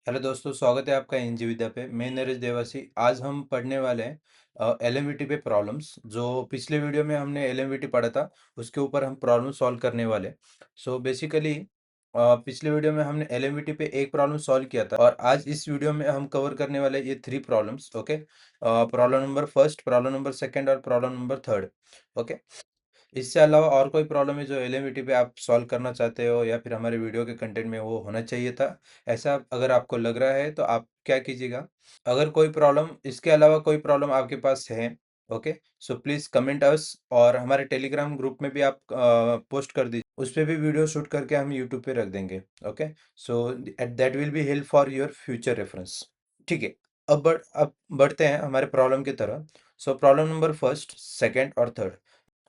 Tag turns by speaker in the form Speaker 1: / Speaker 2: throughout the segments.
Speaker 1: Hello दोस्तों, स्वागत है आपका एनजी विद्या पे। मैं नरेश देवासी। आज हम पढ़ने वाले हैं एलएमवीटी पे प्रॉब्लम्स। जो पिछले वीडियो में हमने एलएमवीटी पढ़ा था, उसके ऊपर हम प्रॉब्लम सॉल्व करने वाले। सो बेसिकली पिछले वीडियो में हमने एलएमवीटी पे एक प्रॉब्लम सॉल्व किया था, और आज इस वीडियो में हम कवर करने वाले ये 3 problems. Okay, problem number first, problem number second और प्रॉब्लम नंबर थर्ड। ओके, इससे अलावा और कोई प्रॉब्लम है जो एलएमवीटी पे आप सॉल्व करना चाहते हो, या फिर हमारे वीडियो के कंटेंट में वो होना चाहिए था, ऐसा अगर आपको लग रहा है तो आप क्या कीजिएगा। अगर कोई प्रॉब्लम, इसके अलावा कोई प्रॉब्लम आपके पास है, ओके, सो प्लीज कमेंट अस, और हमारे टेलीग्राम ग्रुप में भी आप पोस्ट कर दीजिए। उस पे भी वीडियो शूट करके हम यूट्यूब पे रख देंगे। Okay, so that will be help for your future reference. ठीक है, अब बढ़ते हैं हमारे प्रॉब्लम की तरफ। So problem number first, second और थर्ड,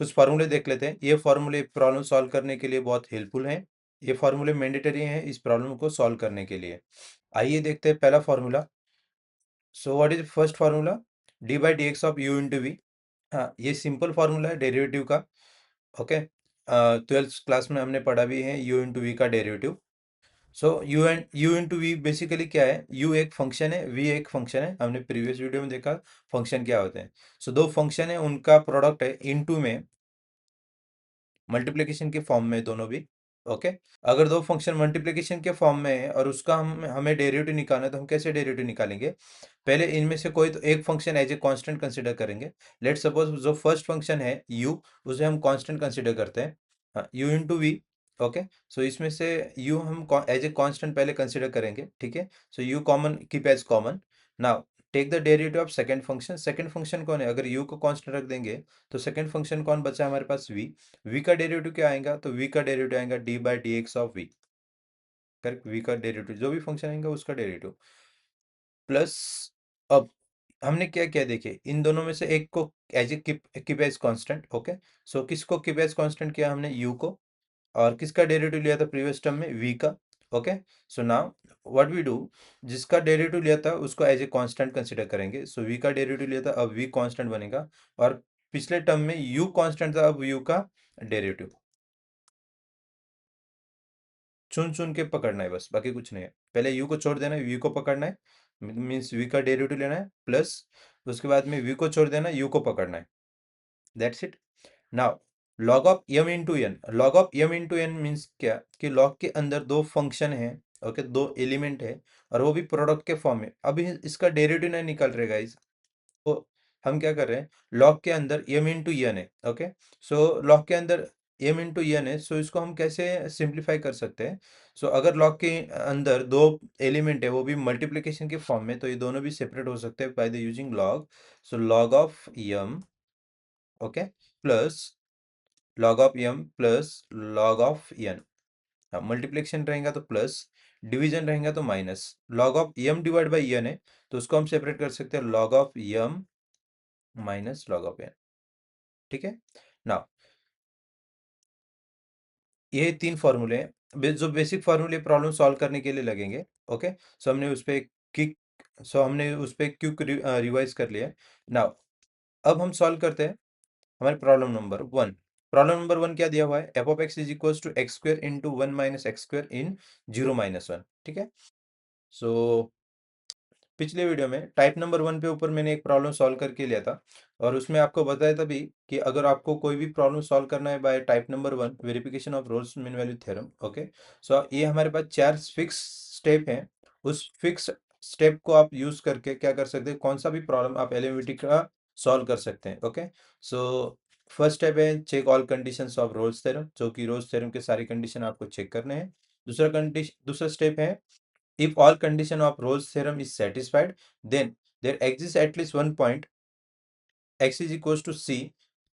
Speaker 1: कुछ फार्मूले देख लेते हैं। ये फार्मूले प्रॉब्लम सॉल्व करने के लिए बहुत हेल्पफुल हैं। ये फार्मूले मैंडेटरी हैं इस प्रॉब्लम को सॉल्व करने के लिए। आइए देखते हैं पहला formula. So what is first formula? D by D x of U into V. हाँ, ये सिंपल फार्मूला है डेरिवेटिव का। ओके, 12th क्लास में हमने पढ़ा भी है यू इंटू वी का derivative. So U into V basically क्या है? यू एक फंक्शन है, वी एक फंक्शन है। हमने प्रीवियस वीडियो में देखा फंक्शन क्या होते हैं। सो दो फंक्शन है, उनका प्रोडक्ट है इनटू में मल्टीप्लिकेशन के फॉर्म में दोनों भी। ओके, अगर दो फंक्शन मल्टीप्लिकेशन के फॉर्म में है और उसका हमें डेरिवेटिव निकालना है, तो हम कैसे डेरिवेटिव निकालेंगे? पहले इनमें से कोई तो एक function as a constant consider करेंगे। लेट सपोज जो फर्स्ट फंक्शन है यू, उसे हम कांस्टेंट कंसीडर करते हैं, U into V. Okay, so इसमें से यू हम एज ए कांस्टेंट पहले कंसीडर करेंगे। ठीक है, so U common, keep as common. Now take the derivative of second function. Second function कौन है? अगर यू को कांस्टेंट रख देंगे तो सेकंड फंक्शन कौन बचा हमारे पास? वी। वी का डेरिवेटिव क्या आएगा? तो वी का डेरिवेटिव आएगा D by D x of V. Correct, V का डेरिवेटिव, जो भी फंक्शन आएगा उसका डेरिवेटिव प्लस। अब हमने क्या किया देखिए, इन दोनों में से एक को as a keep as constant. Okay, so किसको कीप एज कांस्टेंट किया हमने? यू को। और किसका डेरिवेटिव लिया था प्रीवियस टर्म में? वी का। Okay, so now what we do, जिसका डेरिवेटिव लिया था उसको एज ए कांस्टेंट कंसीडर करेंगे। सो वी का डेरिवेटिव लिया था, अब वी कांस्टेंट बनेगा। और पिछले टर्म में यू कांस्टेंट था, अब यू का डेरिवेटिव। चुन चुन के पकड़ना है बस, बाकी कुछ नहीं है। पहले यू को छोड़ देना है, वी को पकड़ना है, मीन्स वी का डेरिवेटिव लेना है, प्लस उसके बाद में वी को छोड़ देना है, यू को पकड़ना है। That's it. Now log of M into N. Log of M into N means क्या? कि लॉग के अंदर दो फंक्शन है, ओके, दो एलिमेंट है, और वो भी प्रोडक्ट के फॉर्म में। अभी इसका डेरिवेटिव नहीं निकल रहे गाइस, तो हम क्या कर रहे हैं? लॉग के अंदर m इंटू एन है। ओके, सो लॉग के अंदर m इंटू एन है, सो इसको हम कैसे सिंप्लीफाई कर सकते हैं? सो अगर लॉग के अंदर दो एलिमेंट है, वो भी मल्टीप्लिकेशन के फॉर्म में, तो ये दोनों भी सेपरेट हो सकते हैं by the using log. So log of m, okay, plus log of m plus log of n। हाँ, मल्टीप्लिकेशन रहेगा तो प्लस, डिवीजन रहेगा तो minus. Log of m divide by n है, तो उसको हम सेपरेट कर सकते हैं, log of m minus log of n। ठीक है, नाउ ये तीन फॉर्मूले हैं जो बेसिक फॉर्मूले प्रॉब्लम सॉल्व करने के लिए लगेंगे। ओके, सो हमने उस पे क्विक सो हमने उस पे क्विक रिवाइज कर लिया। नाउ अब हम सॉल्व करते हैं हमारे problem number one. Problem number one क्या दिया हुआ है? F of x is equal to x square into one minus X square in zero minus one. ठीक है, सो पिछले वीडियो में टाइप नंबर वन पे ऊपर मैंने एक प्रॉब्लम सॉल्व करके लिया था, और उसमें आपको बताया था भी कि अगर आपको कोई भी प्रॉब्लम सॉल्व करना है by type number one, verification of Rolle's mean value theorem. Okay, so ये हमारे पास चार फिक्स स्टेप हैं। उस फिक्स स्टेप को आप यूज करके क्या कर सकते हैं? कौन सा भी प्रॉब्लम आप एलिमेंट्री का सॉल्व कर सकते हैं। ओके, सो फर्स्ट स्टेप है check all conditions of Rolle's theorem, जो कि रोल्स थ्योरम के सारी कंडीशन आपको चेक करने हैं। दूसरा स्टेप है, if all condition of Rolle's theorem is satisfied, then there exists at least one point x is equals to c।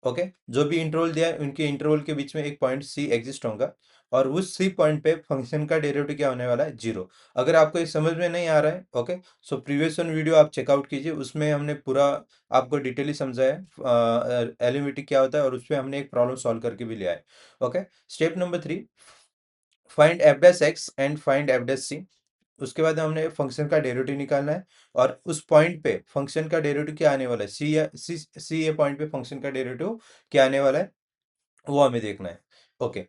Speaker 1: Okay, जो भी इंटरवल दिया है उनके इंटरवल के बीच में एक पॉइंट c एग्जिस्ट होगा, और उस सी पॉइंट पे फंक्शन का डेरिवेटिव क्या होने वाला है? जीरो। अगर आपको ये समझ में नहीं आ रहा है, okay, so previous one video आप चेकआउट कीजिए, उसमें हमने पूरा आपको डिटेली समझाया है एलिमेंट्री क्या होता है, और उसमें हमने एक प्रॉब्लम सॉल्व करके भी लिया है। Okay, step number three, find f dash x and find f dash c. उसके बाद हमने फंक्शन का डेरिवेटिव निकालना है, और उस पॉइंट पे फंक्शन का डेरिवेटिव क्या आने वाला है? सी ए पॉइंट पे फंक्शन का डेरिवेटिव क्या आने वाला है, वो हमें देखना है। Okay,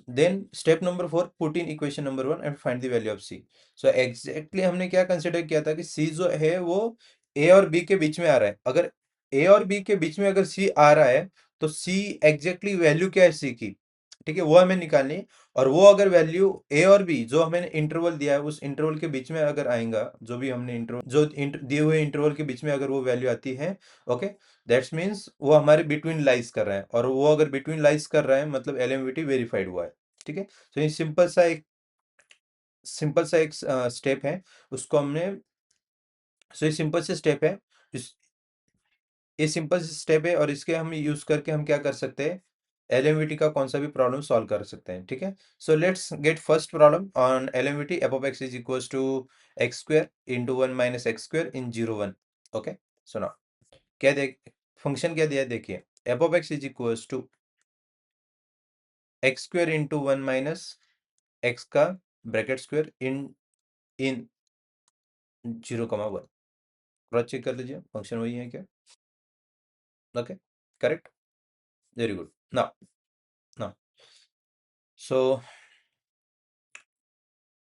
Speaker 1: then step number 4, put in equation number 1 and find the value of C. So exactly हमने क्या कंसिडर किया था कि सी जो है वो ए और बी के बीच में आ रहा है। अगर ए और बी के बीच में अगर सी आ रहा है तो सी एग्जैक्टली वैल्यू क्या है सी की, ठीक है, वो हमें निकालनी है। और वो अगर वैल्यू ए और बी जो हमें इंटरवल दिया है उस इंटरवल के बीच में अगर आएगा, जो भी हमने इंटरवल जो दिए हुए इंटरवल के बीच में अगर वो वैल्यू आती है, ओके, दैट्स मीन्स वो हमारे बिटवीन लाइज कर रहा है। और वो अगर बिटवीन लाइज कर रहा है मतलब एलएमवीटी वेरीफाइड हुआ है, ठीक है। तो ये सिंपल सा एक स्टेप है, उसको हमने सो ये सिंपल से स्टेप है। इस ये सिंपल से स्टेप है और इसके हम यूज करके हम क्या कर सकते हैं, एलएमवीटी का कौन सा भी प्रॉब्लम सॉल्व कर सकते हैं, ठीक है। So let's get first problem on LMVT. F of x is equals to x square into 1 - x square in 0 1। Okay, सुनो क्या देख फंक्शन क्या दिया है, देखिए। F of x is equals to x square into 1 - x का bracket square in in 0 1। Cross check कर लीजिए फंक्शन वही है क्या। Okay, correct, very good. Now now so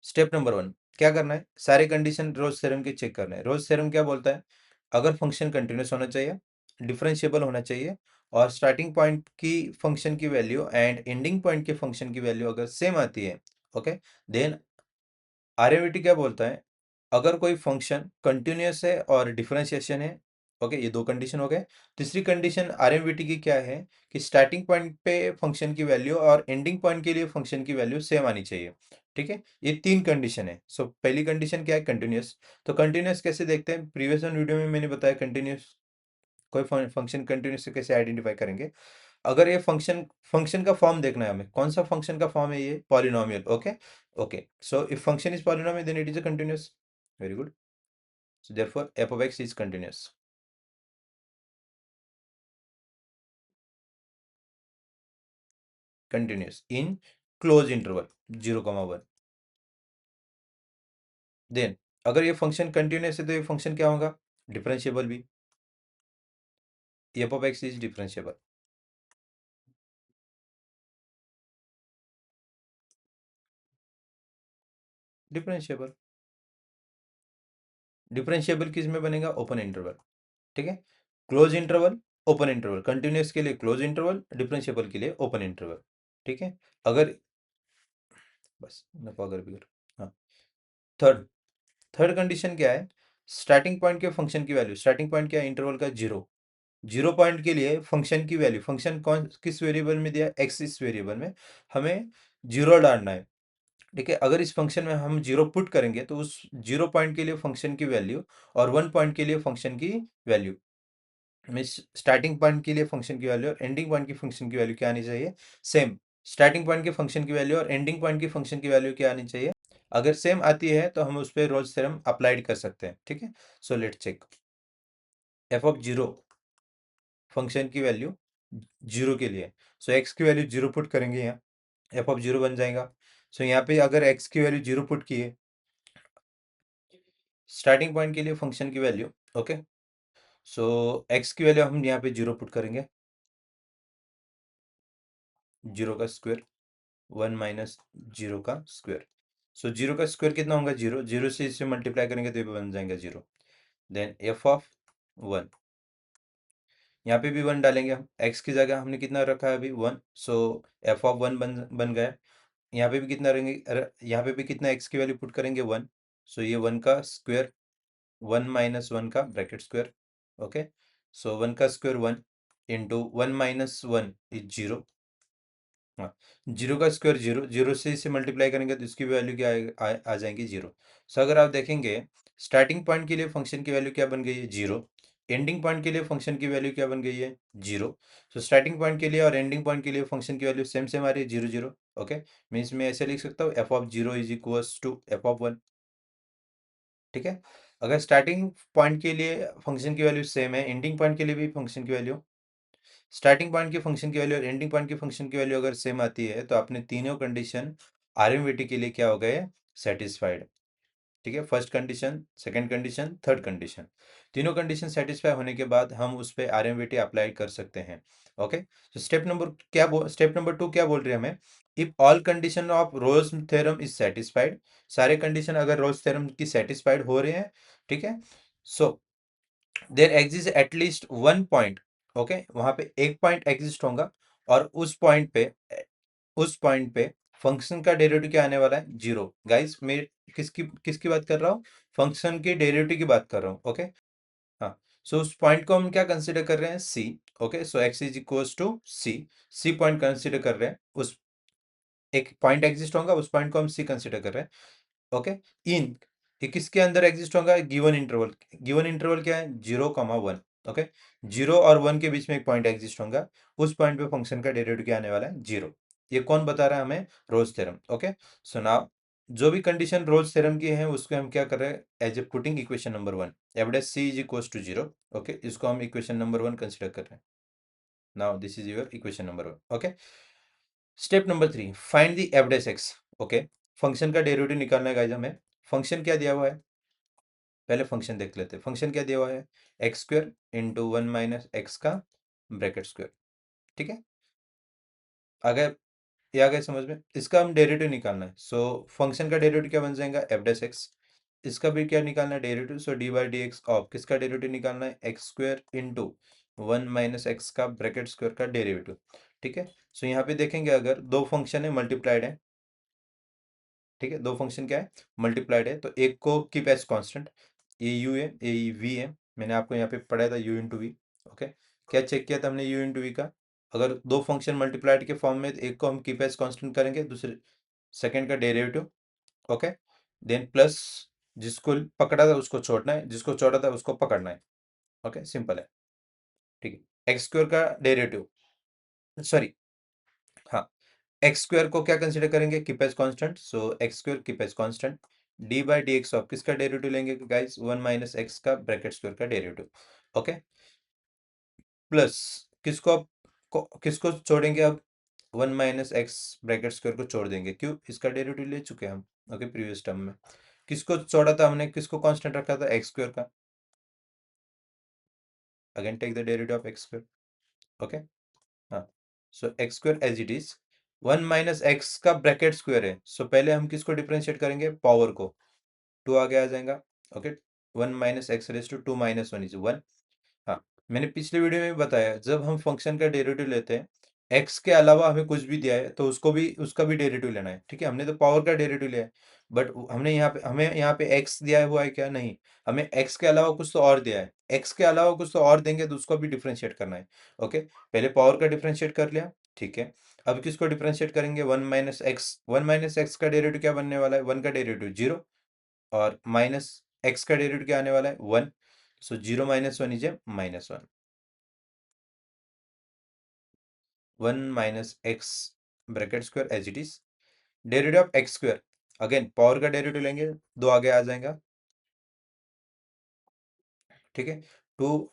Speaker 1: step number 1 क्या करना है, सारे कंडीशन रोज थ्योरम के चेक करना है। रोज थ्योरम क्या बोलता है, अगर फंक्शन कंटिन्यूस होना चाहिए, डिफरेंशिएबल होना चाहिए, और स्टार्टिंग पॉइंट की फंक्शन की वैल्यू एंड एंडिंग पॉइंट के फंक्शन की वैल्यू अगर सेम आती है, ओके, देन आर्यभट्ट क्या बोलता है, अगर कोई फंक्शन कंटिन्यूअस है और डिफरेंशिएशन है, ओके, ये दो कंडीशन हो गए। तीसरी कंडीशन आर्यभट्ट की क्या है कि स्टार्टिंग पॉइंट पे फंक्शन की वैल्यू और एंडिंग पॉइंट के लिए फंक्शन की वैल्यू सेम आनी चाहिए, ठीक है। ये तीन कंडीशन है। सो पहली कंडीशन क्या है, कंटिन्यूअस। तो कंटिन्यूअस कैसे देखते हैं, प्रीवियस वीडियो में मैंने बताया कंटिन्यूअस कोई फंक्शन कंटिन्यूअस से कैसे आइडेंटिफाई करेंगे। अगर ये फंक्शन फंक्शन का फॉर्म देखना है हमें, कौन सा फंक्शन का फॉर्म है, ये polynomial, okay. Okay, so if function is polynomial then it is a continuous, very good. So therefore F of x is continuous, continuous in close interval 0 1। देन अगर ये फंक्शन कंटिन्यूअस है तो ये फंक्शन क्या होगा, डिफरेंशिएबल भी, F of x is differentiable, differentiable. Differentiable किस में बनेगा, ओपन इंटरवल, ठीक है। Close interval, open interval, continuous के लिए क्लोज इंटरवल, डिफरेंशिएबल के लिए ओपन इंटरवल, ठीक है। अगर बस नको अगर भी हाँ। थर्ड थर्ड कंडीशन क्या है, स्टार्टिंग पॉइंट के फंक्शन की वैल्यू, स्टार्टिंग पॉइंट क्या है, इंटरवल का 0। 0 पॉइंट के लिए फंक्शन की वैल्यू, फंक्शन कौन किस वेरिएबल में दिया है, एक्स इस वेरिएबल में, हमें 0 डालना है, ठीक है। अगर इस फंक्शन में हम 0 पुट करेंगे तो उस 0 पॉइंट के लिए फंक्शन की वैल्यू और 1 पॉइंट के लिए फंक्शन की वैल्यू, मीन्स स्टार्टिंग पॉइंट के लिए फंक्शन की वैल्यू और एंडिंग पॉइंट की फंक्शन की वैल्यू क्या आनी चाहिए, सेम। स्टार्टिंग पॉइंट के फंक्शन की वैल्यू और एंडिंग पॉइंट की फंक्शन की वैल्यू क्या आनी चाहिए, अगर सेम आती है तो हम उस पर रोल्स थ्योरम अप्लाइड कर सकते हैं, ठीक है। So let's check F of 0 function की वैल्यू 0 के लिए, सो एक्स की वैल्यू 0 पुट करेंगे यहाँ, एफ ऑफ 0 बन जाएगा। सो यहाँ पे अगर एक्स की वैल्यू 0 पुट की है, स्टार्टिंग पॉइंट के लिए फंक्शन की वैल्यू, ओके, सो एक्स की वैल्यू हम यहाँ पे 0 पुट करेंगे, 0 का स्क्वायर 1 - 0 का स्क्वायर। सो 0 का स्क्वायर कितना होगा, 0, 0 से इसे मल्टीप्लाई करेंगे तो ये बन जाएगा 0। देन एफ ऑफ 1, यहाँ पे भी 1 डालेंगे हम, एक्स की जगह हमने कितना रखा है अभी 1, सो एफ ऑफ 1 बन बन गया। यहाँ पे भी कितना रहेंगे, यहाँ पे भी कितना एक्स की वैल्यू पुट करेंगे 1, सो ये 1 का स्क्वायर 1 - 1 का ब्रैकेट स्क्वायर, ओके। सो 1 का स्क्वायर 1 इंटू 1 - 1 इज 0। हाँ, 0 का स्क्वायर 0, 0 से इसे मल्टीप्लाई करेंगे तो इसकी वैल्यू क्या आ जाएगी 0। सो अगर आप देखेंगे स्टार्टिंग पॉइंट के लिए फंक्शन की वैल्यू क्या बन गई है, 0। एंडिंग पॉइंट के लिए फंक्शन की वैल्यू क्या बन गई है, 0। सो स्टार्टिंग पॉइंट के लिए और एंडिंग पॉइंट के लिए फंक्शन की वैल्यू सेम सेम आ रही है, 0 0, ओके। मीन्स मैं ऐसे लिख सकता हूँ F of 0 is equals to F of 1, ठीक है। अगर स्टार्टिंग पॉइंट के लिए फंक्शन की वैल्यू सेम है, एंडिंग पॉइंट के लिए भी फंक्शन की वैल्यू, स्टार्टिंग पॉइंट की फंक्शन की वैल्यू और एंडिंग पॉइंट की फंक्शन की वैल्यू अगर सेम आती है तो आपने तीनों कंडीशन आरएमवीटी के लिए क्या हो गए, सेटिस्फाइड, ठीक है। First condition, second condition, third condition, तीनों कंडीशन सेटिस्फाई होने के बाद हम उस पर आरएमवीटी अप्लाई कर सकते हैं, ओके। तो स्टेप नंबर 2 क्या बोल रही है हमें, if all condition of Rolle's theorem is satisfied, सारे कंडीशन अगर रोल्स थ्योरम की सेटिस्फाइड हो रहे हैं, ठीक है, so there exist at least one point, okay, वहां पे एक पॉइंट एग्जिस्ट होगा, और उस पॉइंट पे फंक्शन का डेरिवेटिव क्या आने वाला है, जीरो। गाइस मैं किसकी किसकी बात कर रहा हूँ, फंक्शन के डेरिवेटिव की बात कर रहा हूँ, ओके। हाँ, सो उस पॉइंट को हम क्या कंसीडर कर रहे हैं, c. Okay, so x is equals to c, c point consider कर रहे हैं, उस एक पॉइंट एग्जिस्ट होगा, उस पॉइंट को हम सी कंसीडर कर रहे हैं, ओके। इन ये किसके अंदर एग्जिस्ट होगा, गिवन इंटरवल, गिवन इंटरवल क्या है, 0, 1, ओके। 0 और 1 के बीच में एक पॉइंट एग्जिस्ट होगा, उस पॉइंट पे फंक्शन का डेरिवेटिव क्या आने वाला है, जीरो। ये कौन बता रहा है हमें, Rolle's theorem, okay. So now जो भी कंडीशन रोल्स थ्योरम की है उसको हम क्या कर रहे हैं, as a putting equation number 1, F dash C is equals to zero, okay, इसको हम इक्वेशन नंबर 1 कंसिडर कर रहे हैं। Now this is your equation number 1, okay. Step number 3, find the F dash x, okay. Function का derivative निकालना है guys हमें। Function क्या दिया हुआ है, पहले फंक्शन देख लेते हैं। फंक्शन क्या दिया हुआ है, एक्स स्क्वायर इंटू 1 - एक्स का ब्रैकेट स्क्वायर, ठीक है। अगर ये आ गया समझ में, इसका हम डेरिवेटिव निकालना है। सो फंक्शन का डेरिवेटिव क्या बन जाएगा, एफ डैश एक्स। इसका भी क्या निकालना है, derivative. So D by D x of किसका डेरिवेटिव निकालना है, एक्स स्क्वायर इंटू 1 - एक्स का ब्रैकेट स्क्वायर का डेरिवेटिव, ठीक है। सो यहाँ पे देखेंगे अगर दो फंक्शन है मल्टीप्लाइड है, ठीक है, दो फंक्शन क्या है, मल्टीप्लाइड है, तो एक को कीप एज कांस्टेंट, ये यू है, ये वी है। मैंने आपको यहाँ पे पढ़ाया था यू इंटू वी, ओके। क्या चेक किया था हमने यू इंटू वी का, अगर दो फंक्शन मल्टीप्लाइड के फॉर्म में, तो एक को हम कीप एज कांस्टेंट करेंगे, दूसरे सेकंड का डेरिवेटिव, ओके। देन प्लस, जिसको पकड़ा था उसको छोड़ना है, जिसको छोड़ा था उसको पकड़ना है, ओके, सिंपल है, ठीक है। एक्स स्क्वायर का डेरिवेटिव, सॉरी, हाँ, एक्स स्क्वायर को क्या कंसीडर करेंगे, keep as constant, so x square keep as constant, D by D x of किसका डेरिवेटिव लेंगे गाइस, 1 - एक्स का ब्रैकेट स्क्वायर का डेरिवेटिव, ओके। प्लस किसको अब किसको छोड़ेंगे अब, 1 - एक्स ब्रैकेट स्क्वायर को छोड़ देंगे, क्यों, इसका डेरिवेटिव ले चुके हैं हम, ओके, प्रीवियस टर्म में। किसको छोड़ा था हमने, किसको कांस्टेंट रखा था, एक्स स्क्वायर का, again take the derivative of x square, okay. हाँ, so x square as it is, 1 - x का ब्रैकेट स्क्वायर है, सो पहले हम किसको डिफरेंशिएट करेंगे, पावर को, टू आगे आ जाएगा, okay. 1 - X raise to 2 - 1 is 1। हाँ, मैंने पिछले वीडियो में भी बताया, जब हम फंक्शन का डेरिवेटिव लेते हैं, एक्स के अलावा हमें कुछ भी दिया है तो उसका भी डेरिवेटिव लेना है, ठीक है। हमने तो पावर का डेरिवेटिव लिया है, बट हमने यहाँ पे एक्स दिया हुआ है क्या, नहीं, हमें एक्स के अलावा कुछ तो और दिया है, एक्स के अलावा कुछ तो और देंगे तो उसको भी डिफरेंशिएट करना है, ओके। पहले पावर का डिफरेंशिएट कर लिया, ठीक है। अब किसको डिफरेंशिएट करेंगे, 1 - एक्स का डेरिवेटिव क्या बनने वाला है, 1 का डेरिवेटिव जीरो, और माइनस एक्स का डेरिवेटिव क्या आने वाला है, 1। So 0 - 1 is a -1, 1 - x bracket square as it is, derivative of x square, again power का डेरिवेटिव लेंगे, दो आगे आ जाएगा, ठीक है। Two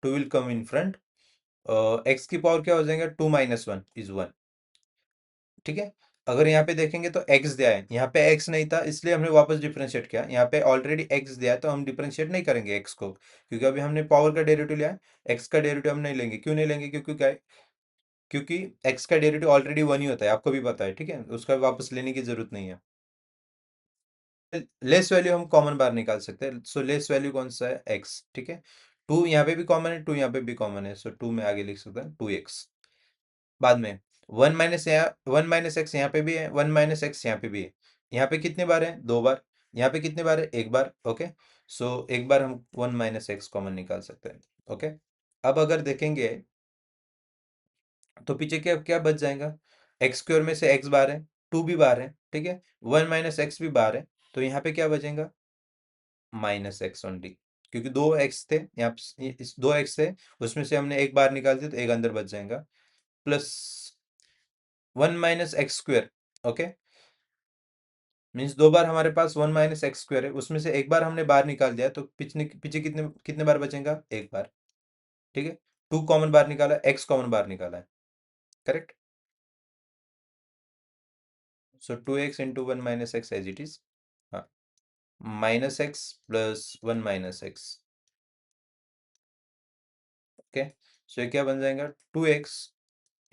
Speaker 1: two will come in front, x की पावर क्या हो जाएगा, 2 - 1 इज 1, ठीक है। अगर यहाँ पे देखेंगे तो एक्स दिया है, यहाँ पे एक्स नहीं था इसलिए हमने वापस डिफरेंशिएट किया, यहाँ पे ऑलरेडी एक्स दिया है तो हम डिफरेंशिएट नहीं करेंगे एक्स को, क्योंकि अभी हमने पावर का डेरिवेटिव लिया है, एक्स का डेरिवेटिव हम नहीं लेंगे। क्यों नहीं लेंगे, क्योंकि क्या है, क्योंकि एक्स का डेरिवेटिव ऑलरेडी 1 ही होता है, आपको भी पता है, ठीक है, उसका वापस लेने की जरूरत नहीं है। लेस वैल्यू हम कॉमन बाहर निकाल सकते हैं, सो लेस वैल्यू कौन सा है, एक्स, ठीक है। टू यहाँ पे भी कॉमन है, टू यहाँ पे भी कॉमन है, सो टू में आगे लिख सकते हैं 2x। बाद में 1 - एक्स यहाँ पे भी है, 1 - एक्स यहाँ पे भी है, यहाँ पे कितने बार है, दो बार, यहाँ पे कितने बार है, एक बार, ओके। सो एक बार हम 1 - एक्स कॉमन निकाल सकते हैं, ओके। अब अगर देखेंगे तो पीछे क्या क्या बच जाएगा, एक्स स्क्वायर में से एक्स बार है, टू भी बार है, ठीक है, 1 - एक्स भी बार है, तो यहाँ पे क्या बचेगा, -एक्स ओनली, क्योंकि दो एक्स थे यहाँ इस दो एक्स थे, उसमें से हमने एक बार निकाल दिया तो एक अंदर बच जाएगा, plus 1 - x square, okay, means दो बार हमारे पास 1 - एक्स स्क्वायर है, उसमें से एक बार हमने बाहर निकाल दिया तो पीछे पीछे कितने कितने बार बचेगा, एक बार, ठीक है। टू कॉमन बाहर निकाला, एक्स कॉमन बाहर निकाला है, correct. So 2x into 1 - x as it is, हाँ, -x plus 1 - x, okay. So ये क्या बन जाएगा, 2x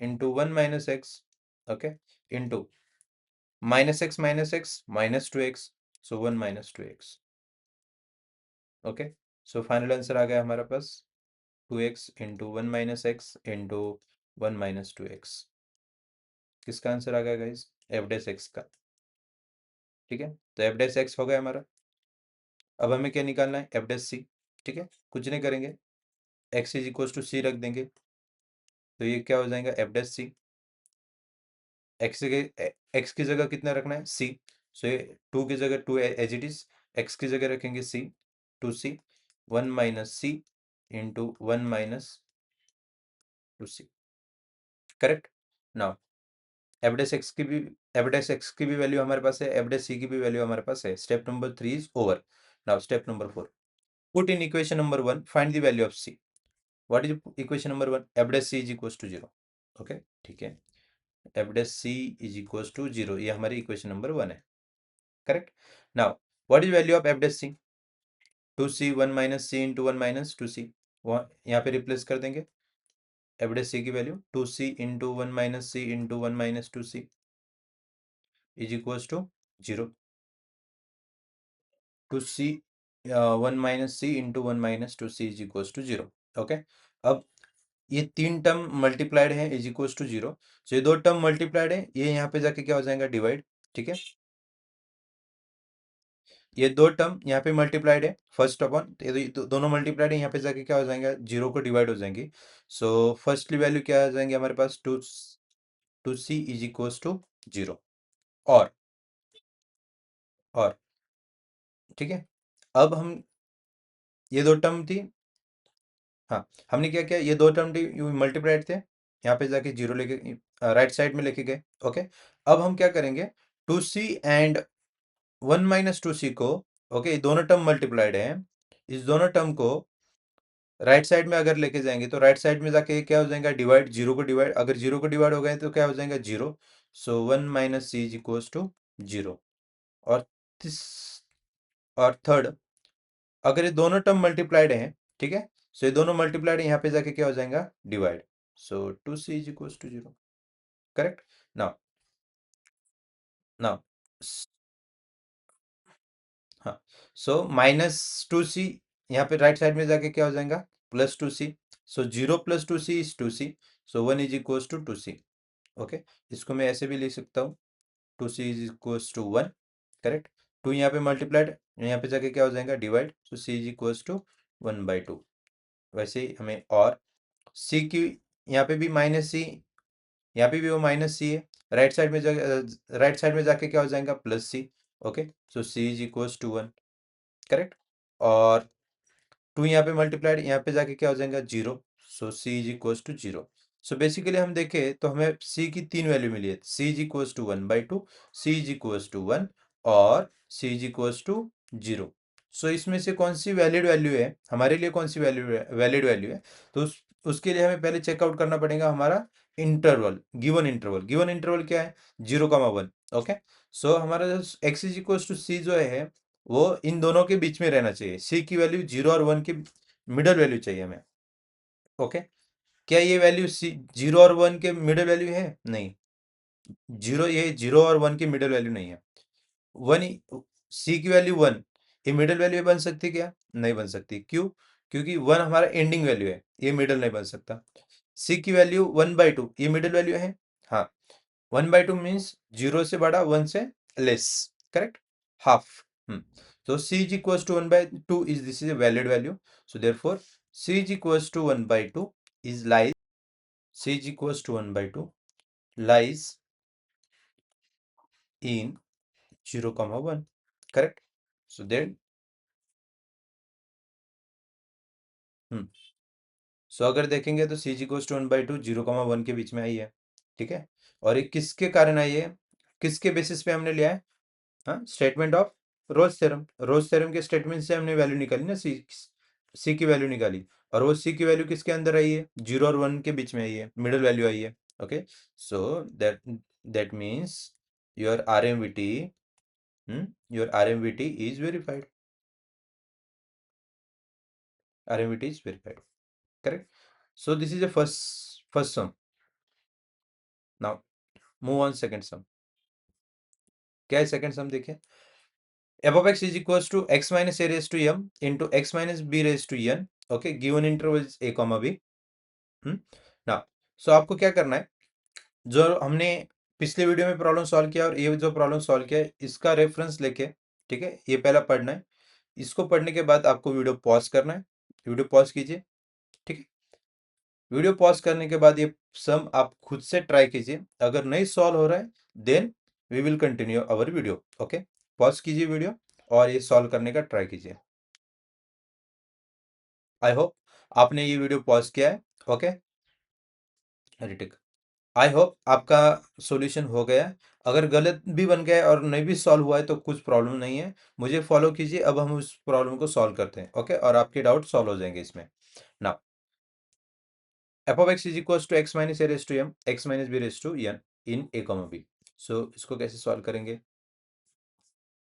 Speaker 1: into 1 minus x, okay, into minus x minus 2x, so 1 minus 2x, okay. So final answer आ गया हमारे पास 2x into 1 minus x into 1 minus 2x। किसका answer आ गया गाइस? एफ डैश एक्स का। ठीक है, तो एफ डैश एक्स हो गया हमारा। अब हमें क्या निकालना है? एफ डैश सी। ठीक है, कुछ नहीं करेंगे, एक्स इज इक्वल टू सी रख देंगे, तो ये क्या हो जाएगा? एफ डैश सी। एक्स की जगह कितना रखना है? सी। सो ये टू की जगह two as it is, x की जगह रखेंगे c, two c, 1 minus c into 1 minus two c. Correct. Now f dash x की भी वैल्यू हमारे पास है, एफ डैश सी की भी वैल्यू हमारे पास है। Step number 3 is over. Now step number 4, put in equation number 1, find the value of c. What is equation number 1? F dash C is equal to 0। Okay, ठीक है, f dash C is equal to 0, ये हमारी equation number 1 है। Correct. Now what is value of f dash c? 2c 1 minus c into 1 minus 2c, यहाँ पे replace कर देंगे। F dash c की value 2c into 1 minus c into 1 minus 2c is equals to 0। 2c 1 minus c into 1 minus 2c is equals to 0। Okay, अब ये तीन term multiplied है is equals to 0। So ये दो term multiplied है, ये यहाँ पे जाके क्या हो जाएगा? डिवाइड। ठीक है, ये दो टर्म यहाँ पे मल्टीप्लाइड है, फर्स्ट अपॉन ये दोनों मल्टीप्लाइड है, यहाँ पे जाके क्या हो जाएगा? 0 को डिवाइड हो जाएंगी। सो फर्स्टली वैल्यू क्या आ जाएंगे हमारे पास? Two c is equals to 0। और और ठीक है, अब हम ये दो टर्म थी, हाँ, हमने क्या किया? ये दो टर्म थी मल्टीप्लाइड थे, यहाँ पे जाके 0 लेके राइट साइड में लेके गए। ओके, अब हम क्या करेंगे? 2c एंड 1 माइनस 2c को, ओके, ये दोनों टर्म मल्टीप्लाइड है, इस दोनों टर्म को राइट साइड में अगर लेके जाएंगे तो राइट साइड में जाके क्या हो जाएगा? डिवाइड, 0 को डिवाइड, अगर 0 को डिवाइड हो गए तो क्या हो जाएगा? 0। So 1 minus c is equals to 0। और दिस, और थर्ड, अगर ये दोनों टर्म मल्टीप्लाइड हैं, ठीक है, सो ये दोनों मल्टीप्लाइड है, यहाँ पे जाके क्या हो जाएगा? Divide. So 2c is equals to 0। Correct. Now now हाँ, सो माइनस 2c यहाँ पे राइट साइड में जाके क्या हो जाएगा? Plus 2c। So 0 plus 2c is 2c, so 1 is equals to 2c। Okay, इसको मैं ऐसे भी लिख सकता हूँ, 2c is equals to 1। Correct, 2 यहाँ पे मल्टीप्लाइड, यहाँ पे जाके क्या हो जाएगा? Divide. So c is equals to 1/2। वैसे ही हमें और c की, यहाँ पे भी माइनस सी, यहाँ पे भी वो माइनस सी है, राइट साइड में जाके क्या हो जाएगा? Plus c. Okay, so c is equals to 1। Correct, और 2 यहाँ पे मल्टीप्लाइड, यहाँ पे जाके क्या हो जाएगा? 0। So c is equals to 0। So basically हम देखें तो हमें c की तीन वैल्यू मिली है, c is equals to 1/2, c is equals to 1 और c is equals to 0। So इसमें से कौन सी वैलिड वैल्यू है हमारे लिए? कौन सी वैलिड वैल्यू है? तो उसके लिए हमें पहले चेकआउट करना पड़ेगा हमारा interval, given interval. Given interval क्या है? 0,1। ओके, सो हमारा जो x is equals to c जो है वो इन दोनों के बीच में रहना चाहिए। सी की वैल्यू 0 और 1 के मिडल वैल्यू चाहिए हमें। ओके, क्या ये वैल्यू सी 0 और 1 के मिडल वैल्यू है? नहीं, 0, ये 0 और 1 की मिडल वैल्यू नहीं है। 1, सी की वैल्यू 1, ये मिडल वैल्यू बन सकती क्या? नहीं बन सकती। क्यों? क्योंकि 1 हमारा एंडिंग वैल्यू है, ये मिडल नहीं बन सकता। सी की वैल्यू 1/2, ये मिडल वैल्यू है, हाँ। 1/2 मीन्स 0 से बड़ा, 1 से less. Correct, half. So c is equals to 1/2 is, this is a valid value. So therefore c is equals to 1/2 is lies, c is equals to 1/2 lies in 0, 1. Correct. So then hmm. So अगर देखेंगे तो c is equals to 1/2 0, 1 के बीच में आई है। ठीक है, और ये किसके कारण आई है? किसके बेसिस पे हमने लिया है? हाँ, statement of Rolle's theorem. Rolle's theorem के स्टेटमेंट से हमने वैल्यू निकाली ना, सी की वैल्यू निकाली, और वो सी की वैल्यू किसके अंदर आई है? 0 और 1 के बीच में आई है, मिडिल वैल्यू आई है। Okay, so that means your RMVT, your RMVT is verified. RMVT is verified. Correct, so this is a first sum। Now move on second सम। क्या है सेकंड सम? देखिए, f of x is equals to x minus a raised to m into x minus b raised to n, okay, given interval is a comma b। ना, सो आपको क्या करना है, जो हमने पिछले वीडियो में प्रॉब्लम सॉल्व किया और ये जो प्रॉब्लम सॉल्व किया है, इसका रेफरेंस लेके, ठीक है, ये पहला पढ़ना है। इसको पढ़ने के बाद आपको वीडियो पॉज करना है। वीडियो पॉज कीजिए, ठीक है। वीडियो पॉज करने के बाद ये सम आप खुद से ट्राई कीजिए। अगर नहीं सॉल्व हो रहा है, then we will continue our video. Okay, pause कीजिए वीडियो और ये सॉल्व करने का ट्राई कीजिए। आई होप आपने ये वीडियो पॉज किया है। ओके, टिक, आई होप आपका सॉल्यूशन हो गया है। अगर गलत भी बन गया है और नहीं भी सॉल्व हुआ है तो कुछ प्रॉब्लम नहीं है, मुझे फॉलो कीजिए। अब हम उस प्रॉब्लम को सॉल्व करते हैं, ओके, और आपके डाउट सॉल्व हो जाएंगे इसमें। Now f of x is equals to x minus a raised to m x minus b raised to n in a comma b। So इसको कैसे सॉल्व करेंगे?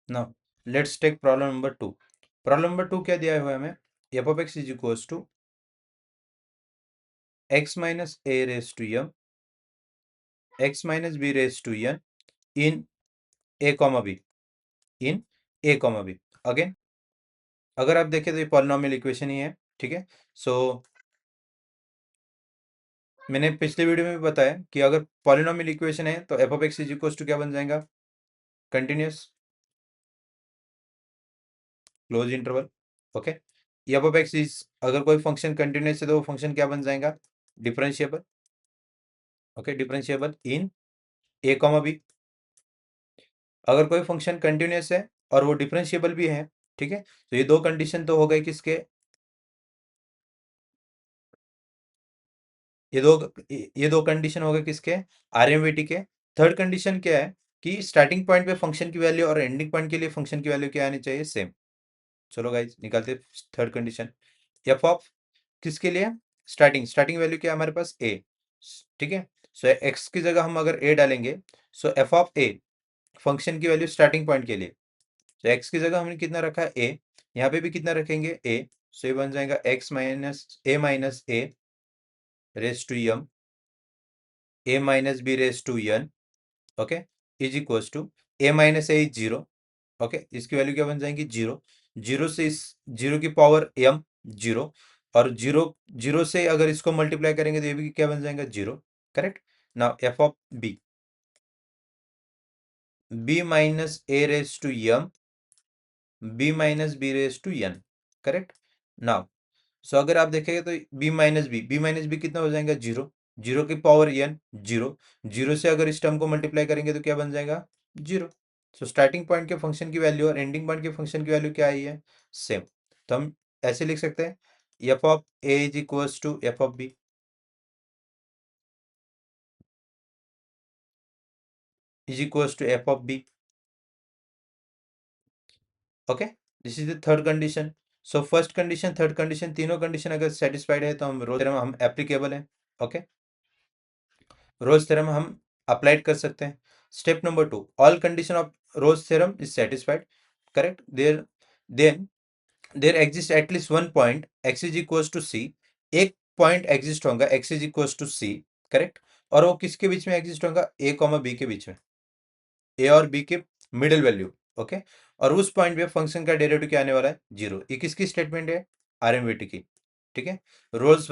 Speaker 1: Now let's take problem number 2। Problem number 2 क्या दिया हुआ है हमें? f of x is equals to x minus a raised to m x minus b raised to n in a comma b, in a comma b। Again अगर आप देखें तो ये पॉलिनॉमियल इक्वेशन ही है, ठीक है। सो मैंने पिछले वीडियो में भी बताया कि अगर पॉलिनॉमियल इक्वेशन है तो f of x is equal to क्या बन जाएगा? Continuous closed interval. Okay, f of x is, अगर कोई फंक्शन कंटिन्यूअस है तो वो फंक्शन क्या बन जाएगा? Differentiable. Okay, differentiable in a comma b। अगर कोई फंक्शन कंटिन्यूअस है और वो डिफरेंशिएबल भी है, ठीक है, तो ये दो कंडीशन तो हो गए किसके? ये दो कंडीशन हो गए किसके? आरएमवीटी के। थर्ड कंडीशन क्या है कि स्टार्टिंग पॉइंट पे फंक्शन की वैल्यू और एंडिंग पॉइंट के लिए फंक्शन की वैल्यू क्या आनी चाहिए? सेम। चलो गाइज निकालते थर्ड कंडीशन। एफ ऑफ किसके लिए? स्टार्टिंग स्टार्टिंग वैल्यू क्या है हमारे पास? ए, ठीक है। सो एक्स की जगह हम अगर ए डालेंगे, सो एफ ऑफ ए फंक्शन की वैल्यू स्टार्टिंग पॉइंट के लिए, तो एक्स की जगह हमने कितना रखा है? ए। यहाँ पे भी कितना रखेंगे? ए। सो ये बन जाएगा x minus a raise to m a minus b raise to n, okay, is equals to a minus a is zero. Okay, इसकी वैल्यू क्या बन जाएगी? जीरो। जीरो से इस जीरो की पावर एम, जीरो, और जीरो जीरो से अगर इसको मल्टीप्लाई करेंगे तो ये भी क्या बन जाएगा? Zero. Correct. Now f of b minus a raise to m b minus b raise to n. Correct. Now so अगर आप देखेंगे तो बी माइनस बी कितना हो जाएगा? जीरो। जीरो की पावर एन, जीरो। जीरो से अगर इस टर्म को मल्टीप्लाई करेंगे तो क्या बन जाएगा? जीरो। सो स्टार्टिंग पॉइंट के फंक्शन की वैल्यू और एंडिंग पॉइंट के फंक्शन की वैल्यू क्या आई है? सेम। तो हम ऐसे लिख सकते हैं, f of a is equals to F of b is equals to F of b. Okay, this is the third condition. So first condition, third condition, तीनों कंडीशन अगर सेटिस्फाइड है तो हम रोज थ्योरम हम एप्लीकेबल है। ओके, Rolle's theorem हम applied कर सकते हैं। Step number 2, all condition of Rolle's theorem is satisfied. Correct. Then there exist at least one point x is equals to c. एक पॉइंट एग्जिस्ट होगा x is equals to c. Correct. और वो किसके बीच में एग्जिस्ट होगा? a कॉमा बी के बीच में, a और b के मिडिल वैल्यू। ओके, और उस पॉइंट पे फंक्शन का डेरिवेटिव क्या आने वाला है? जीरो। ये किसकी स्टेटमेंट है? आरएमवीटी की, ठीक है। रोल्स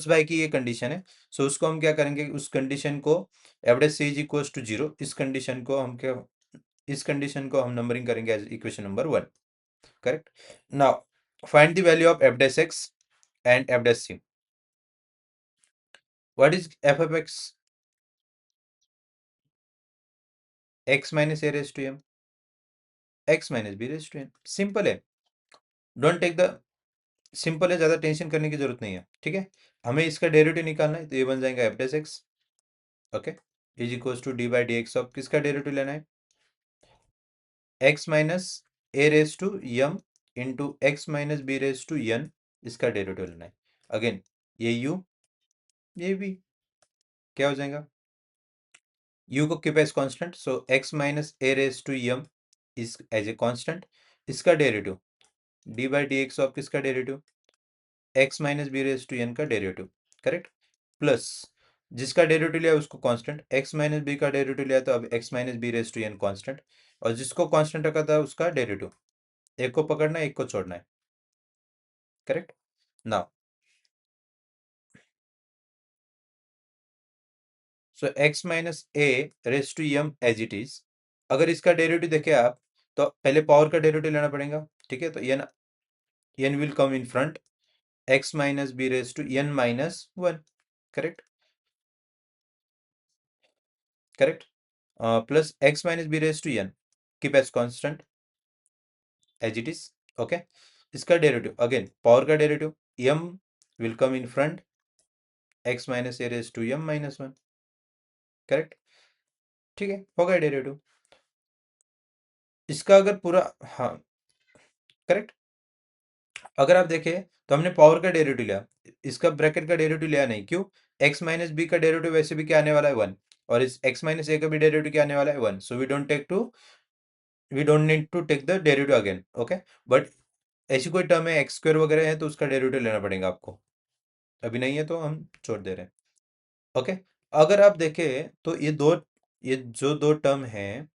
Speaker 1: बाय की ये कंडीशन है। सो उसको हम क्या करेंगे? उस कंडीशन को f dash C is equals to zero, इस कंडीशन को हम नंबरिंग करेंगे as equation number 1। Correct. Now find the value of f dash x and f dash c. What is f of x minus A raise to m x minus B raise to n. Simple है, don't take the, simple है, ज्यादा tension करने की जरूरत नहीं है, ठीक है। हमें इसका डेरिवेटिव निकालना है, तो ये बन जाएगा f dash x, okay, is equals to d by D x of किसका डेरिवेटिव लेना है? X minus A raise to m into x minus B raise to n, इसका डेरिवेटिव लेना है। अगेन ये यू, ये भी क्या हो जाएगा? u को keep as constant, so x minus A raise to m is as a constant. इसका derivative d by D x of किसका derivative? x minus B raise to n का डेरिवेटिव। करेक्ट। प्लस जिसका derivative लिया उसको constant, x minus b का derivative लिया तो अब x minus B raise to n constant, और जिसको कांस्टेंट रखा था उसका डेरिवेटिव, एक को पकड़ना है एक को छोड़ना है, correct. Now so x minus A raise to m as it is, अगर इसका डेरिवेटिव देखें आप तो पहले पावर का डेरिवेटिव लेना पड़ेगा, ठीक है। तो n will come in front, x minus B raise to n minus one, correct, correct, plus x minus B raise to n, keep as constant as it is, okay. इसका derivative again power का derivative m will come in front, x minus A raise to m minus one, correct, ठीक है, हो गया derivative. इसका अगर पूरा, हाँ, करेक्ट, अगर आप देखें तो हमने पावर का डेरिवेटिव लिया, इसका ब्रैकेट का डेरिवेटिव लिया नहीं, क्यों? x माइनस बी का डेरिवेटिव वैसे भी क्या आने वाला है वन, और इस x माइनस ए का भी डेरिवेटिव क्या आने वाला है one, so we don't need to take the derivative again, okay. But ऐसी कोई टर्म है एक्स स्क्वायर वगैरह है तो उसका डेरिवेटिव लेना पड़ेगा आपको, अभी नहीं है तो हम छोड़ दे रहे हैं, ओके। अगर आप देखें तो ये जो दो टर्म है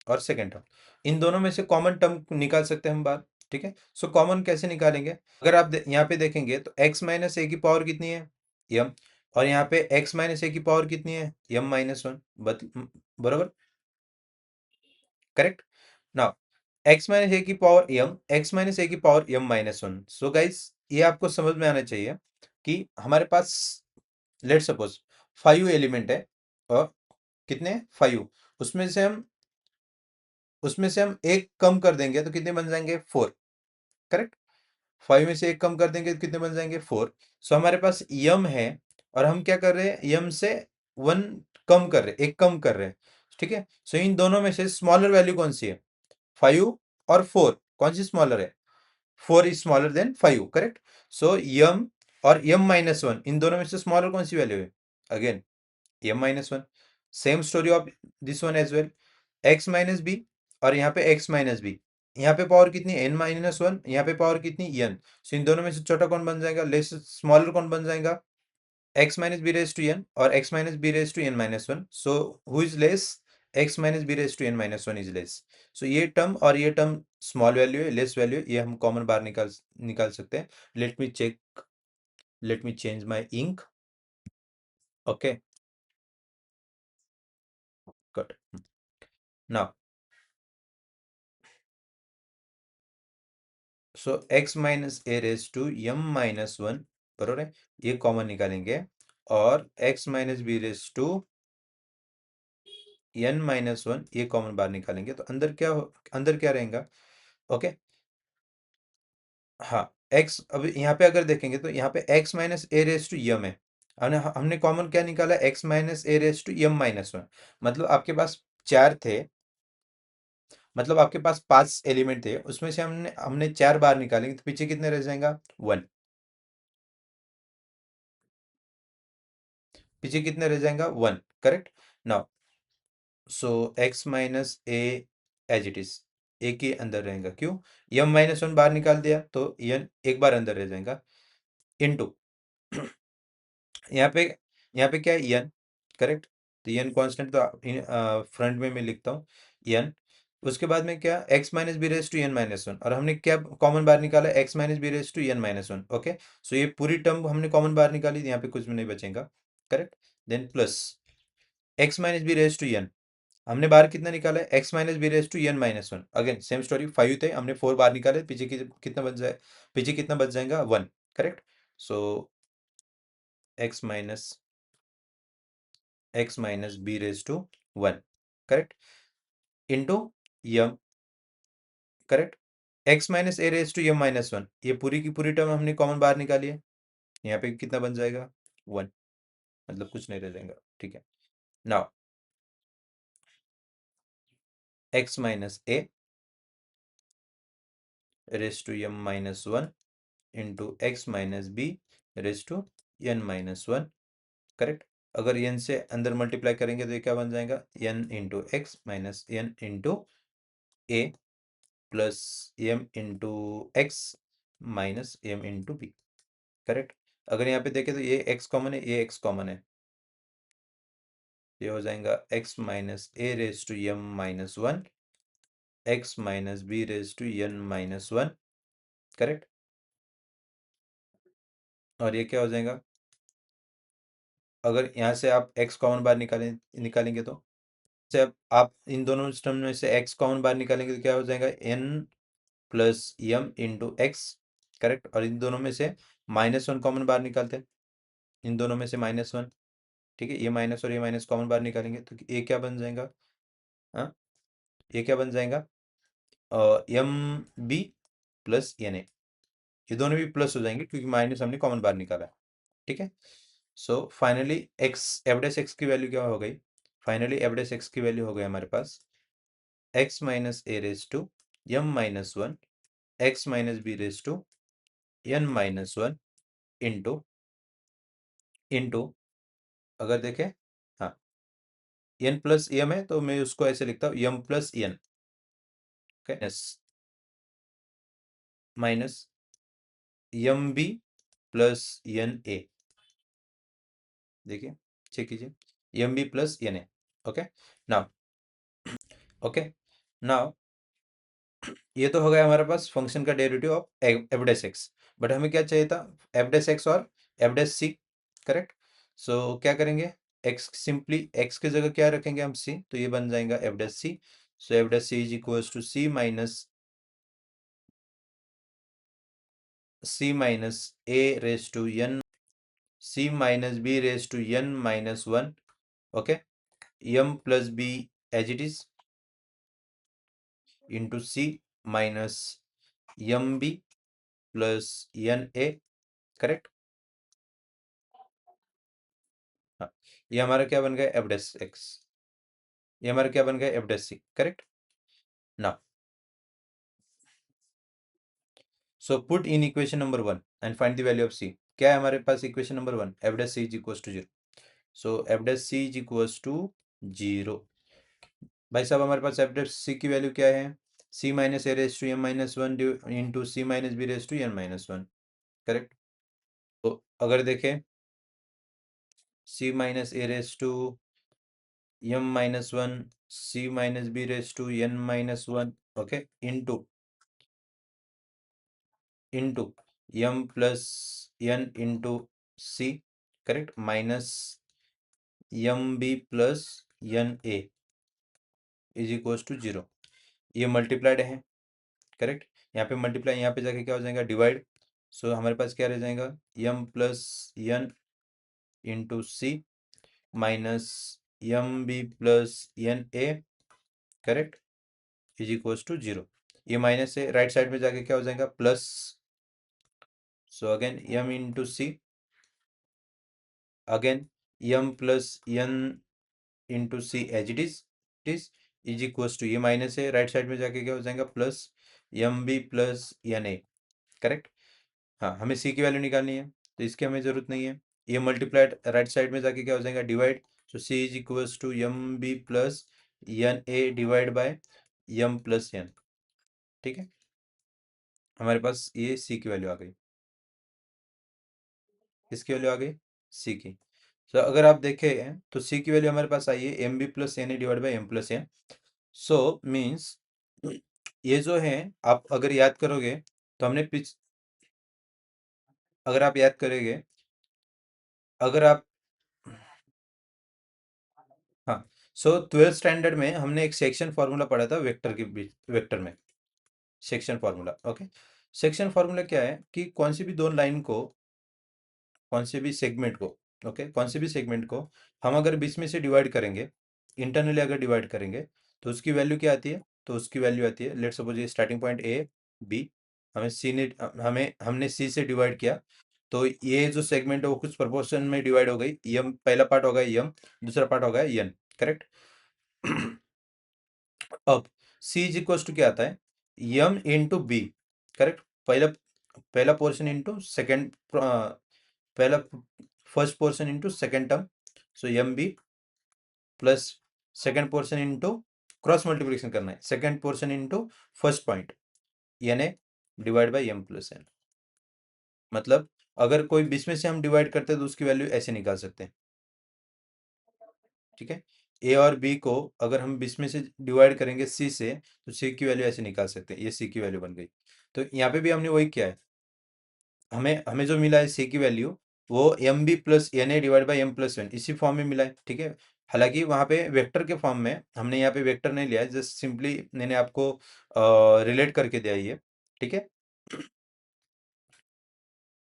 Speaker 1: और सेकेंड टर्म, इन दोनों में से कॉमन टर्म निकाल सकते हैं हम बाहर, ठीक है। सो कॉमन कैसे निकालेंगे? अगर आप यहाँ पे देखेंगे तो x माइनस ए की पावर कितनी है, m, और यहाँ पे x माइनस ए की पावर कितनी है, m माइनस वन, बरोबर, करेक्ट। नाउ x माइनस ए की पावर m, x माइनस ए की power m minus one. So guys ये आपको समझ में आना चाहिए कि हमारे पास लेट सपोज 5 एलिमेंट है, और कितने 5, उसमें से हम उसमें से हम एक कम कर देंगे तो कितने बन जाएंगे 4, करेक्ट। 5 में से एक कम कर देंगे तो कितने बन जाएंगे 4। सो हमारे पास यम है, और हम क्या कर रहे हैं, यम से वन कम कर रहे हैं, एक कम कर रहे हैं, ठीक है। सो इन दोनों में से स्मॉलर वैल्यू कौन सी है, 5 और 4, कौन सी स्मॉलर है, 4 इज स्मॉलर देन 5, करेक्ट। सो यम और यम माइनस वन, इन दोनों में से स्मॉलर कौन सी वैल्यू है, again m minus one. Same story of this one as well, x minus b, और यहाँ पे x माइनस बी, यहाँ पे पावर कितनी n माइनस वन, यहाँ पे पावर कितनी n। सो इन दोनों में से छोटा कौन बन जाएगा, लेस स्मॉलर कौन बन जाएगा, x minus B raise to n, और x minus B raise to n minus one. So who is less, x minus B raise to n minus one is less. So ये term और ये term small value है, less value है, ये हम common बाहर निकाल सकते हैं। Let me check, let me change my ink, okay, good. Now so x minus A raise to m minus one, बरोबर है, ये कॉमन निकालेंगे, और x minus B raise to n minus one, ये कॉमन बाहर निकालेंगे, तो अंदर क्या रहेगा, ओके। हाँ, x अब यहाँ पे अगर देखेंगे तो यहाँ पे x minus A raise to m है, हमने कॉमन क्या निकाला, x minus A raise to m minus one, मतलब आपके पास चार थे, मतलब आपके पास 5 एलिमेंट थे, उसमें से हमने हमने चार बार निकालेंगे तो पीछे कितने रह जाएगा, वन, पीछे कितने रह जाएगा, one, correct. Now so x minus a as it is, a के अंदर रहेगा, क्यों, यम माइनस वन बाहर निकाल दिया तो यन एक बार अंदर रह जाएगा, इनटू यहाँ पे क्या है, यन, करेक्ट। तो यन कांस्टेंट, तो फ्रंट में मैं लिखता हूँ यन, उसके बाद में क्या, x minus B raise to N minus one, और हमने क्या कॉमन बाहर निकाला, x minus B raise to N minus one, okay. So ये पूरी टर्म हमने कॉमन बाहर निकाली, यहाँ पे कुछ भी नहीं बचेगा, correct. Then plus x minus B raise to n, हमने बाहर कितना निकाला है, x minus B raise to N minus one, again same story, 5 थे, हमने 4 बाहर निकाले, पीछे कितना बच जाए, पीछे कितना बच जाएगा, one, correct. So x minus B raise to one, correct, into m, correct, x minus A raise to m minus one, ये पूरी की पूरी टर्म हमने कॉमन बाहर निकाली है, यहाँ पे कितना बन जाएगा, वन, मतलब कुछ नहीं रह जाएगा, ठीक है। Now x minus A raise to m minus one into x minus B raise to N minus one, correct. अगर एन से अंदर मल्टीप्लाई करेंगे तो ये क्या बन जाएगा, n into x minus n into ए plus m into x minus m into b, correct. अगर यहाँ पे देखें तो ये एक्स कॉमन है, ये एक्स कॉमन है, ये हो जाएगा x minus A raise to m minus one, x minus B raise to n minus one, correct. और ये क्या हो जाएगा, अगर यहाँ से आप x कॉमन बाहर निकालेंगे तो से अब आप इन दोनों टर्म में से x कॉमन बाहर निकालेंगे तो क्या हो जाएगा, n plus m into x, correct. और इन दोनों में से माइनस वन कॉमन बाहर निकालते हैं, इन दोनों में से माइनस वन, ठीक है। ये माइनस और ये माइनस कॉमन बाहर निकालेंगे तो ये क्या बन जाएगा, हाँ, ये क्या बन जाएगा, m B plus N a, ये दोनों भी प्लस हो जाएंगे क्योंकि माइनस हमने कॉमन बाहर निकाला है, ठीक है। So finally x average x की वैल्यू क्या हो गई, फाइनली एवरेज एक्स की वैल्यू हो गई हमारे पास x minus A raise to M minus one, x minus B raise to N minus one, into into अगर देखें, हाँ, एन प्लस एम है तो मैं उसको ऐसे लिखता हूँ m plus n, s minus M B plus N a, देखिए चेक कीजिए m B plus N a, okay now, okay now ये तो हो गया हमारे पास फंक्शन का derivative of f dash x, but हमें क्या चाहिए था, एफ डैश एक्स और एफ डैश सी, करेक्ट। सो क्या करेंगे, एक्स सिंपली एक्स की जगह क्या रखेंगे हम सी, तो ये बन जाएगा f dash c. So F dash C is equals to c minus A raise to n, c minus B raise to N minus one, okay, m plus b as it is into C minus M B plus N a, correct. हाँ, ये हमारा क्या बन गया F dash x, ये हमारा क्या बन गया F dash C, correct. Now so put in equation number one and find the value of C. क्या है हमारे पास equation number one, F dash C is equals to zero. So F dash C is equals to zero. भाई साहब हमारे पास F dash c की value क्या है, C minus A raise to M minus one into C minus B raise to N minus one, correct. तो अगर देखें C minus A raise to M minus one, C minus B raise to N minus one, okay, into M plus N into C, correct, minus M B plus N A is equals to zero. ये multiplied है, correct. यहाँ पे multiply, यहाँ पे जाके क्या हो जाएगा डिवाइड। सो हमारे पास क्या रह जाएगा m plus N into C minus M B plus N a, correct, is equals to zero. ये माइनस से राइट साइड में जाके क्या हो जाएगा plus. So again m into c, again m plus N into c as it is equals to, ये माइनस है राइट साइड में जाके क्या हो जाएगा plus m B plus N a, correct. हाँ, हमें सी की वैल्यू निकालनी है तो इसकी हमें जरूरत नहीं है। ये मल्टीप्लाइड राइट साइड में जाके क्या हो जाएगा divide. So c is equals to m B plus N A divide by m plus n, ठीक है। हमारे पास ये सी की वैल्यू आ गई, किसकी वैल्यू आ गई, सी की। तो अगर आप देखें तो सी की वैल्यू हमारे पास आई है m B plus N A divide by M plus n. So means ये जो है, आप अगर याद करोगे तो हमने अगर आप याद करोगे, अगर आप, हाँ, सो ट्वेल्थ स्टैंडर्ड में हमने एक सेक्शन फार्मूला पढ़ा था वेक्टर के बीच, वेक्टर में section formula, okay. Section formula क्या है कि कौन सी भी दो लाइन को, कौन से भी सेगमेंट को, ओके, कौन से भी सेगमेंट को हम अगर बीच में से डिवाइड करेंगे, इंटरनली अगर डिवाइड करेंगे तो उसकी वैल्यू क्या आती है, तो उसकी वैल्यू आती है, लेट्स सपोज ये स्टार्टिंग पॉइंट ए बी, हमें सी ने, हमें हमने सी से डिवाइड किया, तो ये जो सेगमेंट है वो कुछ प्रोपोर्शन में डिवाइड हो गई, यम पहला पार्ट होगा यम, दूसरा पार्ट होगा एन, करेक्ट। अब सी इज इक्वल टू क्या आता है यम इंटू बी, करेक्ट, पहला पहला पोर्शन इंटू सेकेंड, पहला first portion into second term, so M B plus second portion into, cross multiplication करना है, second portion into first point N A divide by M plus N. मतलब अगर कोई बीच में से हम डिवाइड करते हैं तो उसकी वैल्यू ऐसे निकाल सकते हैं, ठीक है। ए और बी को अगर हम इसमें से डिवाइड करेंगे सी से, तो सी की वैल्यू ऐसे निकाल सकते हैं, ये सी की वैल्यू बन गई। तो यहाँ पे भी हमने वही किया है, हमें हमें जो मिला है सी की वैल्यू, वो m B plus N A divide by M plus one इसी फॉर्म में मिला है, ठीक है। हालांकि वहाँ पे वेक्टर के फॉर्म में, हमने यहाँ पे वेक्टर नहीं लिया है, जस्ट सिंपली मैंने आपको रिलेट करके दिया है ये, ठीक है।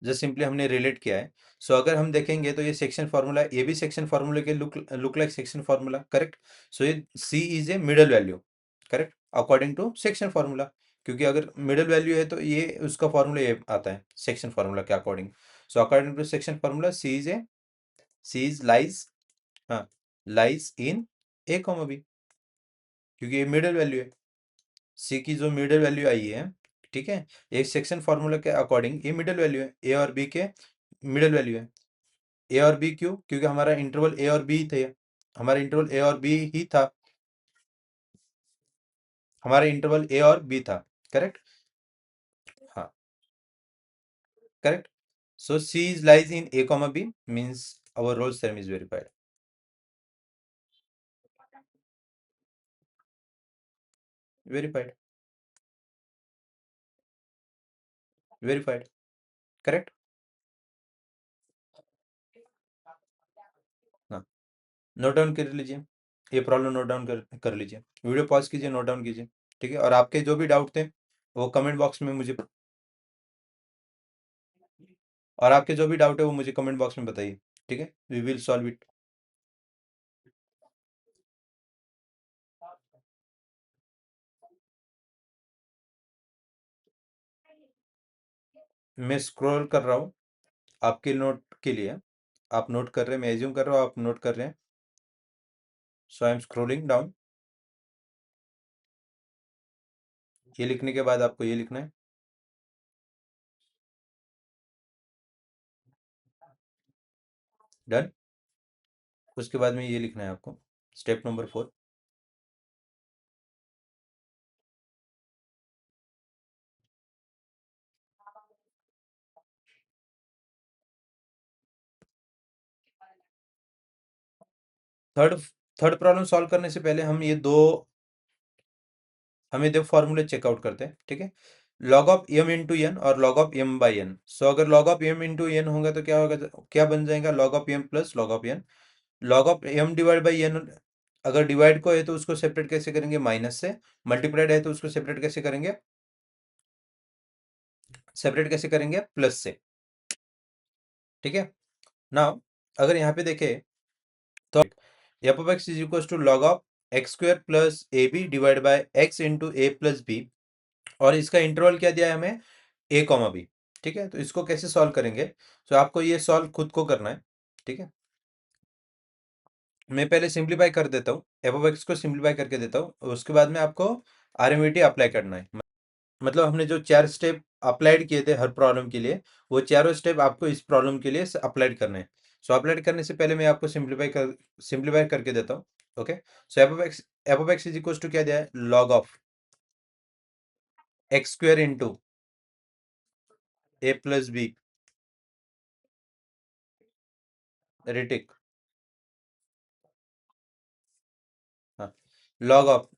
Speaker 1: जस्ट सिंपली हमने रिलेट किया है। सो अगर हम देखेंगे तो ये सेक्शन फार्मूला, ये भी सेक्शन फार्मूले के look like section formula, correct. So ये C is a middle value, correct, according to section formula. क्योंकि अगर मिडल वैल्यू है तो ये उसका फार्मूला ये आता है सेक्शन फार्मूला के according. So according to section formula C is lies, हाँ, lies in A comma B, क्योंकि ये मिडल वैल्यू है। सी की जो मिडल वैल्यू आई है, ठीक है, एक सेक्शन फार्मूला के अकॉर्डिंग ये मिडल वैल्यू है, ए और बी के मिडल वैल्यू है। ए और बी क्यों? क्योंकि हमारा इंटरवल ए और बी थे, हमारा इंटरवल ए और बी ही था, हमारा इंटरवल ए और बी था, करेक्ट। हाँ, correct. So c is lies in A comma b means our role theorem is verified. Verified. Verified. Correct. हाँ, नोट डाउन कर लीजिए, ये प्रॉब्लम नोट डाउन कर लीजिए, वीडियो पॉज कीजिए, नोट डाउन कीजिए, ठीक है। और आपके जो भी डाउट थे वो कमेंट बॉक्स में मुझे, और आपके जो भी डाउट है वो मुझे कमेंट बॉक्स में बताइए, ठीक है, वी विल सॉल्व इट। मैं स्क्रॉल कर रहा हूँ आपके नोट के लिए, आप नोट कर रहे हैं, मैं एज्यूम कर रहा हूँ आप नोट कर रहे हैं। सो आई एम स्क्रोलिंग डाउन। ये लिखने के बाद आपको ये लिखना है, डन। उसके बाद में ये लिखना है आपको, step number 4। Third third problem solve करने से पहले हमें दो फॉर्मूले चेकआउट करते हैं, ठीक है। Log of M into N और log of M by N. So अगर log of M into N होगा तो क्या होगा, क्या बन जाएगा, log of M plus log of N. Log of M divide by N, अगर डिवाइड को है तो उसको सेपरेट कैसे करेंगे, माइनस से। मल्टीप्लाइड है तो उसको सेपरेट कैसे करेंगे, प्लस से, ठीक है। नाउ अगर यहाँ पे देखें तो F of x is equal to log of x square plus A B divide by X into A plus B, और इसका इंटरवल क्या दिया है हमें, ए कॉमा बी, ठीक है। तो इसको कैसे सॉल्व करेंगे, तो आपको ये सॉल्व खुद को करना है, ठीक है। मैं पहले सिंप्लीफाई कर देता हूँ, एफ ऑफ एक्स को सिंप्लीफाई करके देता हूँ, उसके बाद में आपको आरएमएटी अप्लाई करना है। मतलब हमने जो 4 स्टेप अप्लाइड किए थे हर प्रॉब्लम के लिए, वो चारों स्टेप आपको इस प्रॉब्लम के लिए अप्लाइड करने हैं। सो अप्लाइड करने से पहले मैं आपको सिंप्लीफाई करके देता हूँ, okay. So F of x is equal to क्या दिया है, log of x square into A plus B, रेटिक, हाँ, log of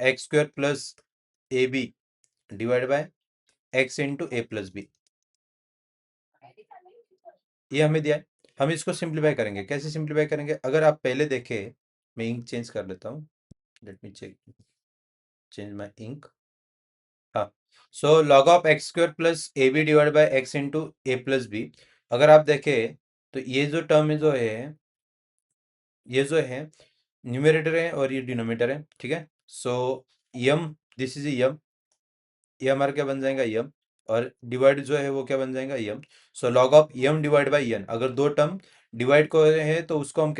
Speaker 1: x square plus A B divide by X into A plus B, ये हमें दिया है। हम इसको सिंप्लीफाई करेंगे, कैसे सिंप्लीफाई करेंगे, अगर आप पहले देखें, मैं इंक चेंज कर लेता हूँ, let me change my ink. हाँ, so log of x square plus A B divide by X into A plus B, अगर आप देखें तो ये जो टर्म है, जो है, ये जो है न्यूमरेटर है और ये डिनोमिनेटर है, ठीक है। सो यम, दिस इज यम, ये हमारा क्या बन जाएगा, यम, और डिवाइड जो है वो क्या बन जाएगा, M. So log of M divide by N, अगर दो टर्म डिवाइड को है तो उसको हम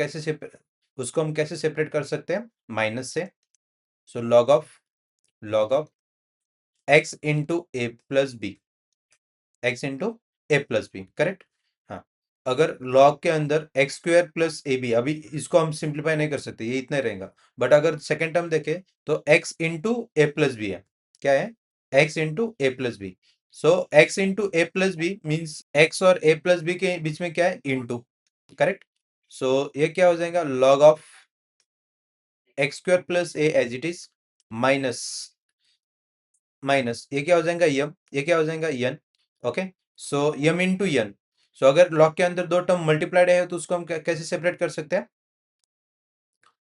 Speaker 1: कैसे सेपरेट कर सकते हैं, माइनस से। So log of X into A plus B, X into A plus B, correct. हाँ, अगर लॉग के अंदर X square plus A B, अभी इसको हम सिंप्लीफाई नहीं कर सकते, ये इतना ही रहेगा। बट अगर सेकेंड टर्म देखें तो एक्स इंटू ए प्लस बी है, क्या है, एक्स इंटू ए प्लस बी। सो एक्स इंटू ए प्लस बी मीन्स एक्स और ए प्लस बी के बीच में क्या है, इंटू, करेक्ट। सो ये क्या हो जाएगा, log of x square plus A as it is minus minus ये क्या हो जाएगा यम, ये क्या हो जाएगा N. Okay, so M into N. So अगर लॉग के अंदर दो टर्म मल्टीप्लाइड है तो उसको हम कैसे सेपरेट कर सकते हैं,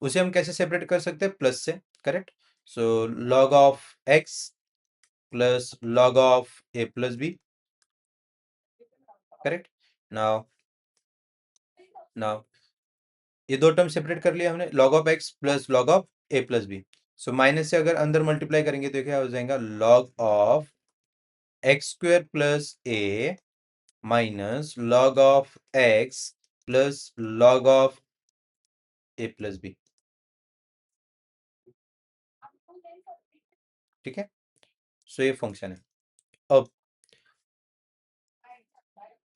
Speaker 1: उसे हम कैसे सेपरेट कर सकते हैं, प्लस से। Correct. So log of X plus log of A plus B. Correct. Now now ये दो टर्म सेपरेट कर लिया हमने, log of X plus log of A plus B. So minus से अगर अंदर मल्टीप्लाई करेंगे तो क्या हो जाएगा, log of x square plus A minus log of X plus log of A plus B. ठीक है, सो ये फंक्शन है। अब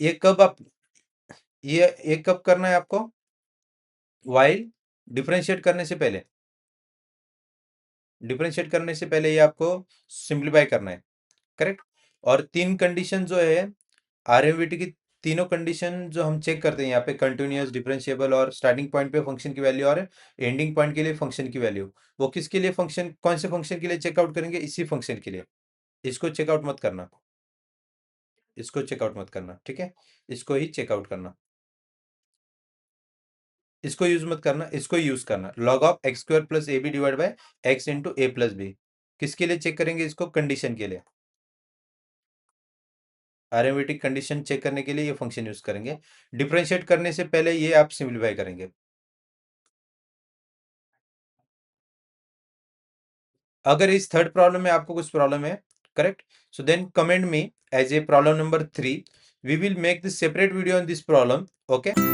Speaker 1: ये कब आप ये कब करना है आपको, वाइल डिफरेंशिएट करने से पहले। डिफरेंशिएट करने से पहले ये आपको सिंप्लीफाई करना है। करेक्ट। और तीन कंडीशन जो है आरएमवीटी की, तीनों कंडीशन जो हम चेक करते हैं यहाँ पे, कंटिन्यूअस, डिफरेंशिएबल और स्टार्टिंग पॉइंट पे फंक्शन की वैल्यू और एंडिंग पॉइंट के लिए फंक्शन की वैल्यू, वो किसके लिए फंक्शन, कौन से फंक्शन के लिए चेकआउट करेंगे, इसी फंक्शन के लिए। इसको चेकआउट मत करना, इसको चेकआउट मत करना, ठीक है, इसको ही चेकआउट करना, इसको यूज मत करना, इसको यूज करना, log of x square plus A B divide by X into A plus B. किसके लिए चेक करेंगे इसको, कंडीशन के लिए, आरएमवीटी कंडीशन चेक करने के लिए ये फंक्शन यूज करेंगे। डिफरेंशिएट करने से पहले ये आप सिंप्लीफाई करेंगे। अगर इस थर्ड प्रॉब्लम में आपको कुछ प्रॉब्लम है, correct, so then comment me as a problem number 3। We will make this separate video on this problem. Okay.